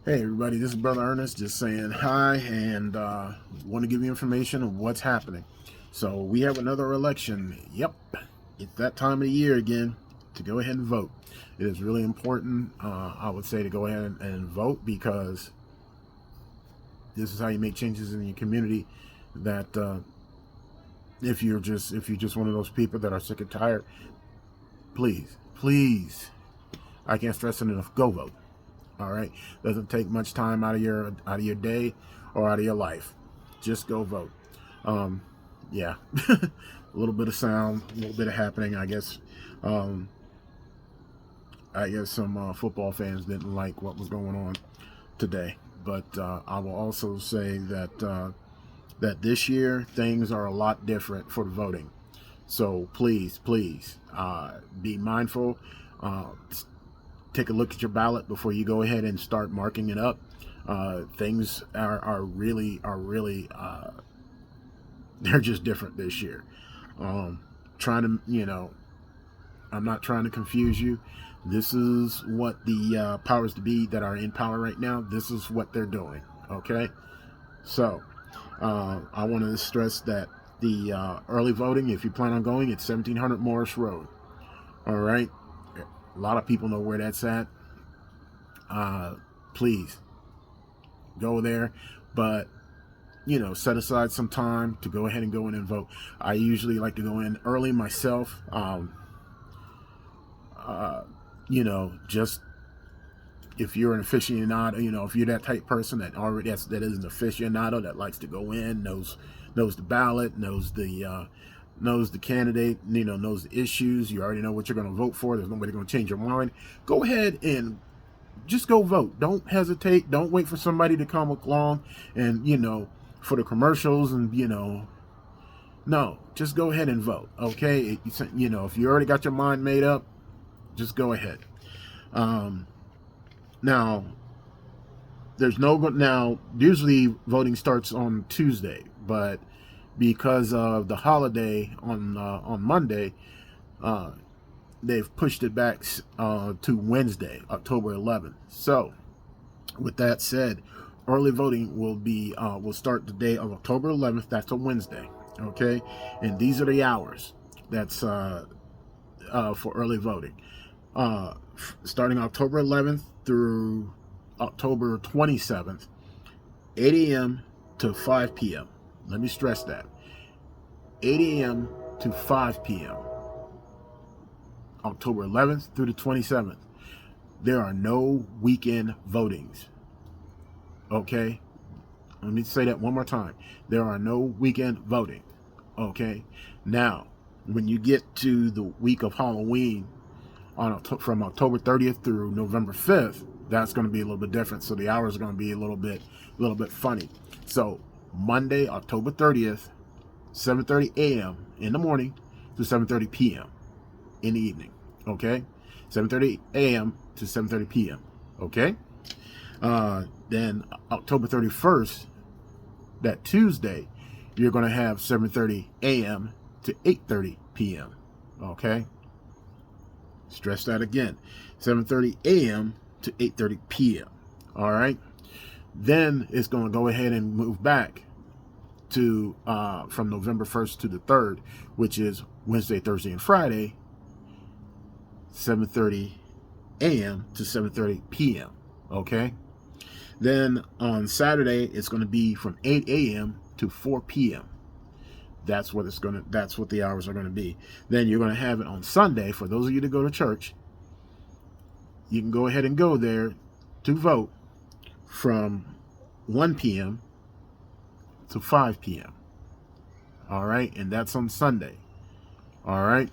Hey everybody, this is Brother Ernest just saying hi and want to give you information of what's happening. So we have another election. Yep, it's that time of the year again to go ahead and vote. It is really important, I would say, to go ahead and vote because this is how you make changes in your community. That if you're just one of those people that are sick and tired, please, I can't stress it enough. Go vote. All right, doesn't take much time out of your day or out of your life. Just go vote. Yeah, a little bit of sound, a little bit of happening. Um, I guess some football fans didn't like what was going on today, but I will also say that this year things are a lot different for the voting. So please, be mindful. Uh, Take a look at your ballot before you go ahead and start marking it up. Things are really they're just different this year. Trying to I'm not trying to confuse you. This is what the powers to be that are in power right now. This is what they're doing. Okay, so I want to stress that the early voting, if you plan on going, it's 1700 Morris Road. All right, a lot of people know where that's at. Please go there, but set aside some time to go ahead and go in and vote. I usually like to go in early myself. Just if you're an aficionado, if you're that type person that is an aficionado that likes to go in, knows the ballot, knows the candidate, knows the issues. You already know what you're going to vote for. There's nobody going to change your mind. Go ahead and just go vote. Don't hesitate. Don't wait for somebody to come along and for the commercials and no, just go ahead and vote. Okay, if you already got your mind made up, just go ahead. Now now usually voting starts on Tuesday, but because of the holiday on Monday, they've pushed it back to Wednesday, October 11th. So, with that said, early voting will start the day of October 11th. That's a Wednesday, okay? And these are the hours. That's for early voting. Starting October 11th through October 27th, 8 a.m. to 5 p.m. Let me stress that. 8 a.m. to 5 p.m. October 11th through the 27th. There are no weekend votings. Okay? Let me say that one more time. There are no weekend voting. Okay? Now, when you get to the week of Halloween, from October 30th through November 5th, that's going to be a little bit different. So the hours are going to be a little bit funny. So Monday, October 30th, 7:30 a.m. in the morning to 7:30 p.m. in the evening. Okay, 7:30 a.m. to 7:30 p.m. Okay. Then October 31st, that Tuesday, you're going to have 7:30 a.m. to 8:30 p.m. Okay. Stress that again. 7:30 a.m. to 8:30 p.m. All right. Then it's going to go ahead and move back to from November 1st to the 3rd, which is Wednesday, Thursday, and Friday, 7:30 a.m. to 7:30 p.m. Okay. Then on Saturday, it's going to be from 8 a.m. to 4 p.m. That's what the hours are going to be. Then you're going to have it on Sunday. For those of you that go to church, you can go ahead and go there to vote from 1 p.m. to 5 p.m. All right, and that's on Sunday. All right,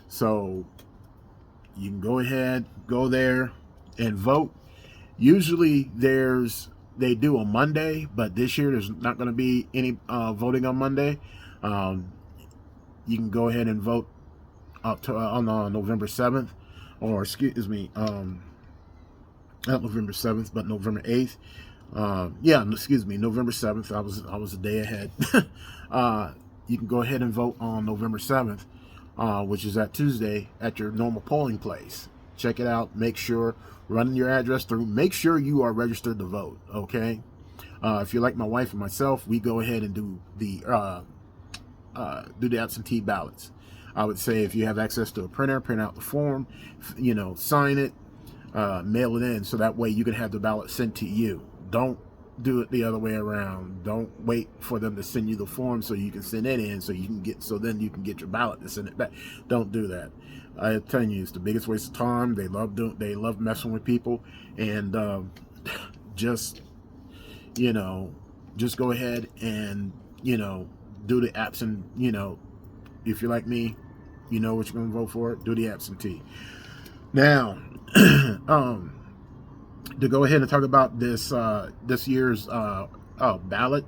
so you can go there and vote. Usually they do on Monday, but this year there's not going to be any voting on Monday. You can go ahead and vote on November 7th, or excuse me, not November 7th, but November 8th. November 7th. I was a day ahead. You can go ahead and vote on November 7th, which is that Tuesday at your normal polling place. check it out, make sure, run your address through, make sure you are registered to vote, okay? If you're like my wife and myself, we go ahead and do the absentee ballots. I would say if you have access to a printer, print out the form, sign it, mail it in, so that way you can have the ballot sent to you. Don't do it the other way around. Don't wait for them to send you the form so you can send it in, so then you can get your ballot to send it back. Don't do that. I'm telling you, it's the biggest waste of time. They love messing with people, and just go ahead and do the absent. If you're like me, you know what you're gonna vote for. Do the absentee. Now, to go ahead and talk about this year's ballot.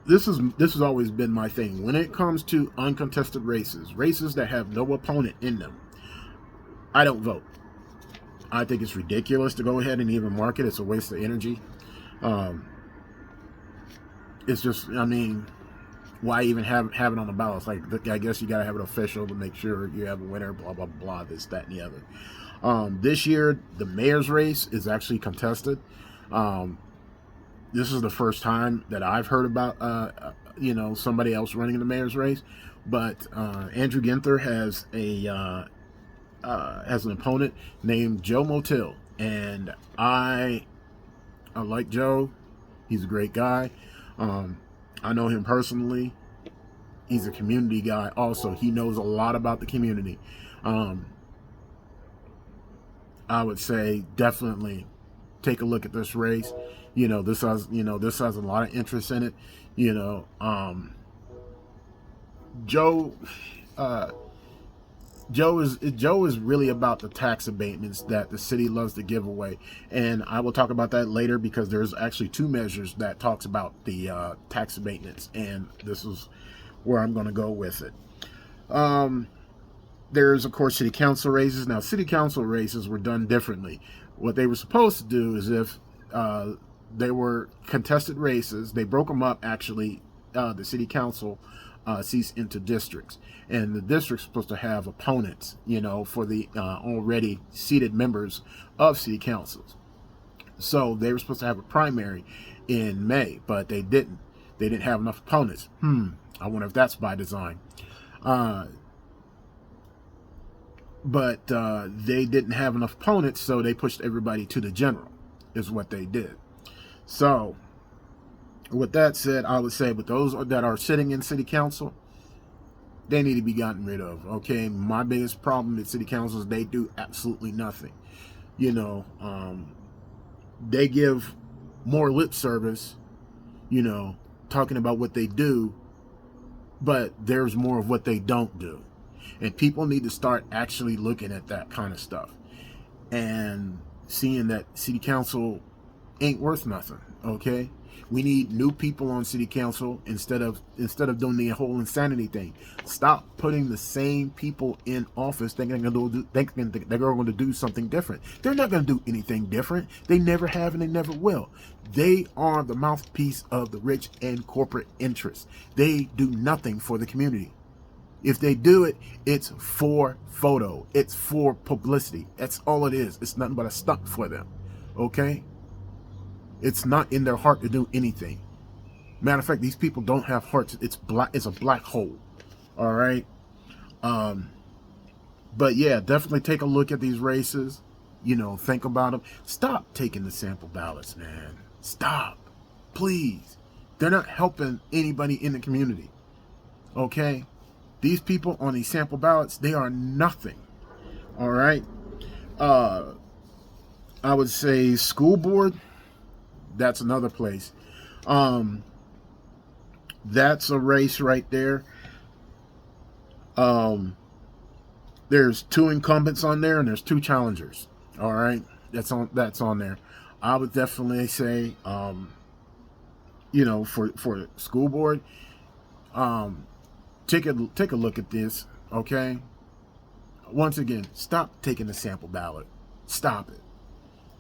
This has always been my thing when it comes to uncontested races that have no opponent in them. I don't vote. I think it's ridiculous to go ahead and even mark it. It's a waste of energy. It's just, why even have it on the ballot? It's like, I guess you got to have it official to make sure you have a winner, blah, blah, blah, this, that, and the other. This year, the mayor's race is actually contested. This is the first time that I've heard about, somebody else running in the mayor's race. But Andrew Ginther has an opponent named Joe Motil, and I like Joe. He's a great guy. I know him personally. He's a community guy also. He knows a lot about the community. I would say definitely take a look at this race. This has a lot of interest in it. Joe is really about the tax abatements that the city loves to give away, and I will talk about that later because there's actually 2 measures that talks about the tax abatements, and this is where I'm going to go with it. There's of course city council races. Now, city council races were done differently. What they were supposed to do is if they were contested races, they broke them up actually. The city council seats into districts, and the district's supposed to have opponents, for the already seated members of city councils. So they were supposed to have a primary in May, but they didn't. They didn't have enough opponents. I wonder if that's by design. But they didn't have enough opponents, so they pushed everybody to the general, is what they did. So, with that said, I would say with those that are sitting in city council, they need to be gotten rid of. Okay, my biggest problem with city council is they do absolutely nothing. They give more lip service, talking about what they do, but there's more of what they don't do. And people need to start actually looking at that kind of stuff and seeing that city council ain't worth nothing. Okay, we need new people on city council instead of doing the whole insanity thing. Stop putting the same people in office thinking they're going to do something different. They're not going to do anything different. They never have and they never will. They are the mouthpiece of the rich and corporate interests. They do nothing for the community. If they do it, it's for photo. It's for publicity. That's all it is. It's nothing but a stunt for them. Okay? It's not in their heart to do anything. Matter of fact, these people don't have hearts. It's a black hole. All right? But yeah, definitely take a look at these races. Think about them. Stop taking the sample ballots, man. Stop. Please. They're not helping anybody in the community. Okay? These people on these sample ballots, they are nothing. All right? I would say school board, that's another place. That's a race right there. There's 2 incumbents on there and there's 2 challengers. All right? That's on there. I would definitely say, for school board, take a look at this, okay? Once again, stop taking the sample ballot. Stop it.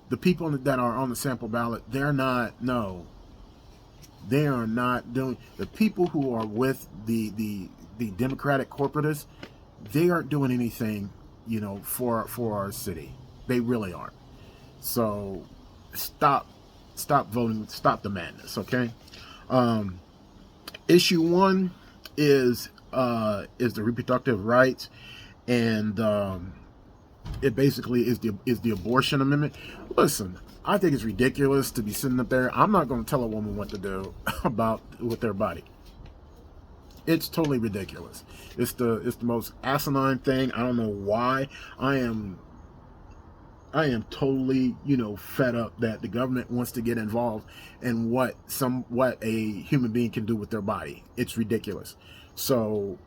The people that are on the sample ballot, they are not doing. The people who are with the Democratic corporatists, they aren't doing anything, for our city. They really aren't. So stop voting, stop the madness, okay? Issue one is the reproductive rights, and it basically is the abortion amendment. Listen, I think it's ridiculous to be sitting up there. I'm not going to tell a woman what to do with their body. It's totally ridiculous. It's the most asinine thing. I don't know why. I am totally, fed up that the government wants to get involved in what a human being can do with their body. It's ridiculous. So,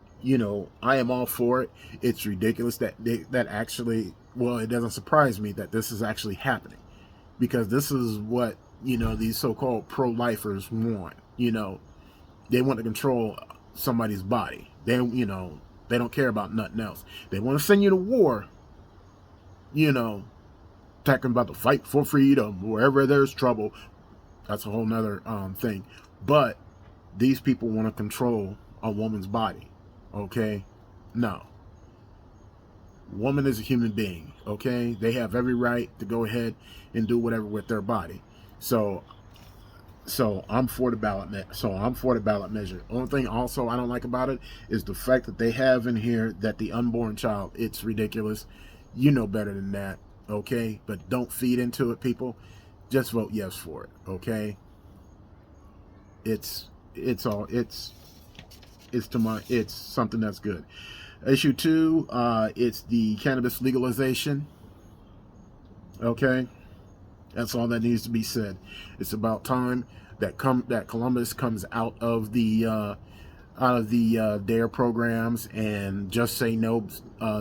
I am all for it. It's ridiculous that actually, well, it doesn't surprise me that this is actually happening, because this is what, these so-called pro-lifers want. They want to control somebody's body. They don't care about nothing else. They want to send you to war, talking about the fight for freedom. Wherever there's trouble, that's a whole nother thing. But these people want to control a woman's body. Okay? No. Woman is a human being. Okay? They have every right to go ahead and do whatever with their body. So I'm for the ballot. I'm for the ballot measure. Only thing also I don't like about it is the fact that they have in here that the unborn child. It's ridiculous. You know better than that. Okay, but don't feed into it, people. Just vote yes for it. Okay. It's something that's good. Issue two, it's the cannabis legalization. Okay, that's all that needs to be said. It's about time that Columbus comes out of the DARE programs and just say no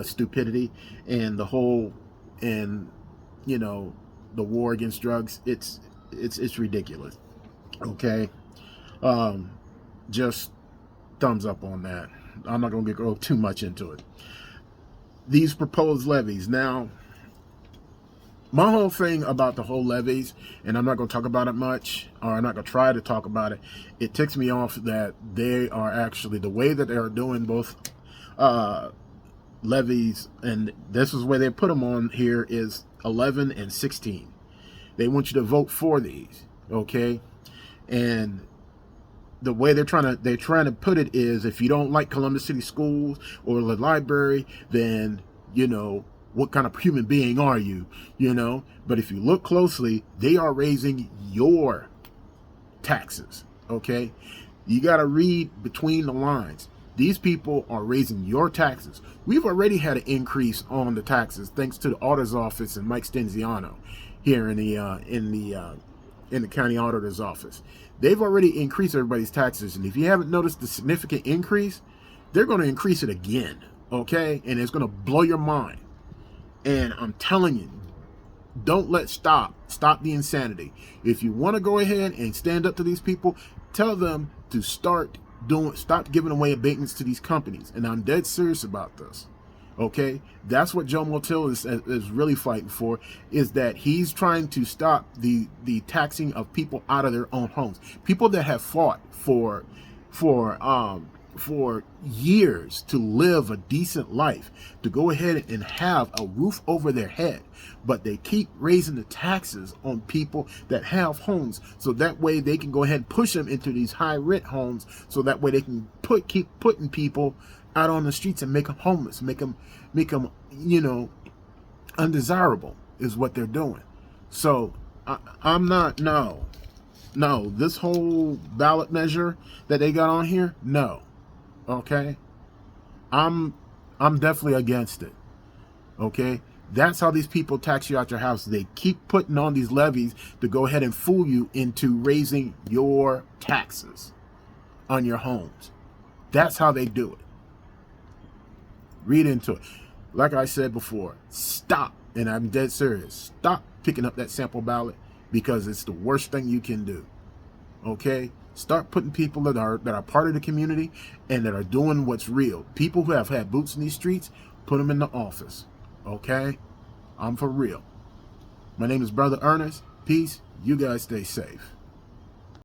stupidity and the whole the war against drugs. It's ridiculous. Okay, just thumbs up on that. I'm not going to go too much into it. These proposed levies. Now, my whole thing about the whole levies, and I'm not going to talk about it much, or I'm not going to try to talk about it. It ticks me off that they are actually, the way that they are doing both levies, and this is where they put them on here, is 11 and 16. They want you to vote for these, okay? And the way they're trying to put it is, if you don't like Columbus City Schools or the library, then what kind of human being are you? But if you look closely, they are raising your taxes. Okay, you got to read between the lines. These people are raising your taxes. We've already had an increase on the taxes thanks to the auditor's office and Mike Stenziano here in the county auditor's office. They've already increased everybody's taxes, and if you haven't noticed the significant increase, they're going to increase it again. Okay, and it's going to blow your mind. And I'm telling you, don't stop the insanity. If you want to go ahead and stand up to these people, tell them to stop giving away abatements to these companies. And I'm dead serious about this. Okay, that's what Joe Motil is really fighting for, is that he's trying to stop the taxing of people out of their own homes. People that have fought for years to live a decent life, to go ahead and have a roof over their head, but they keep raising the taxes on people that have homes, so that way they can go ahead and push them into these high rent homes, so that way they can keep putting people out on the streets and make them homeless, make them undesirable, is what they're doing. So I'm not, no, this whole ballot measure that they got on here, no. Okay, I'm definitely against it. Okay, that's how these people tax you out your house. They keep putting on these levies to go ahead and fool you into raising your taxes on your homes. That's how they do it. Read into it. Like I said before, stop, and I'm dead serious, stop picking up that sample ballot, because it's the worst thing you can do. Okay, start putting people that are part of the community and that are doing what's real. People who have had boots in these streets, put them in the office. Okay, I'm for real. My name is Brother Ernest. Peace. You guys stay safe.